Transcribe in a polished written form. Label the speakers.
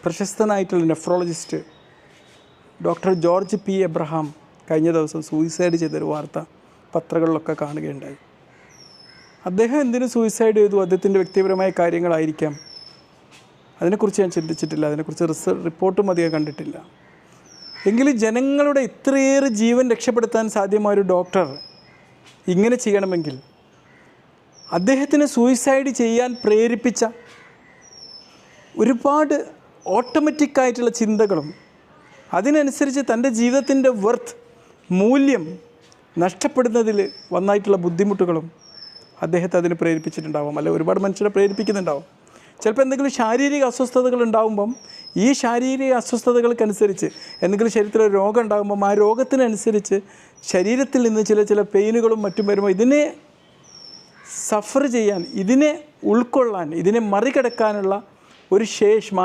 Speaker 1: പ്രശസ്തനായിട്ടുള്ള nephrologist doctor George P Abraham കഴിഞ്ഞ ദിവസം suicide ചെയ്തൊരു വാർത്ത പത്രങ്ങളിലൊക്കെ കാണുകയുണ്ടായി. അദ്ദേഹം എന്തിനു സൂയിസൈഡ് ചെയ്തു? അദ്ദേഹത്തിൻ്റെ വ്യക്തിപരമായ കാര്യങ്ങളായിരിക്കാം. അതിനെക്കുറിച്ച് ഞാൻ ചിന്തിച്ചിട്ടില്ല. അതിനെക്കുറിച്ച് റിപ്പോർട്ടും അധികം കണ്ടിട്ടില്ല. എങ്കിലും ജനങ്ങളുടെ ഇത്രയേറെ ജീവൻ രക്ഷപ്പെടുത്താൻ സാധ്യമായൊരു ഡോക്ടർ ഇങ്ങനെ ചെയ്യണമെങ്കിൽ അദ്ദേഹത്തിന് സൂയിസൈഡ് ചെയ്യാൻ പ്രേരിപ്പിച്ച ഒരുപാട് ഓട്ടോമാറ്റിക്കായിട്ടുള്ള ചിന്തകളും അതിനനുസരിച്ച് തൻ്റെ ജീവിതത്തിൻ്റെ മൂല്യം നഷ്ടപ്പെടുന്നതിൽ വന്നായിട്ടുള്ള ബുദ്ധിമുട്ടുകളും അദ്ദേഹത്തെ അതിന് പ്രേരിപ്പിച്ചിട്ടുണ്ടാവും. അല്ലെ ഒരുപാട് മനുഷ്യരെ പ്രേരിപ്പിക്കുന്നുണ്ടാവും. ചിലപ്പോൾ എന്തെങ്കിലും ശാരീരിക അസ്വസ്ഥതകൾ ഉണ്ടാകുമ്പം ഈ ശാരീരിക അസ്വസ്ഥതകൾക്കനുസരിച്ച് എന്തെങ്കിലും ശരീരത്തിൽ ഒരു രോഗം ഉണ്ടാകുമ്പം ആ രോഗത്തിനനുസരിച്ച് ശരീരത്തിൽ നിന്ന് ചില പെയിനുകളും മറ്റും വരുമ്പോൾ ഇതിനെ സഫർ ചെയ്യാൻ, ഇതിനെ ഉൾക്കൊള്ളാൻ, ഇതിനെ മറികടക്കാനുള്ള ഒരു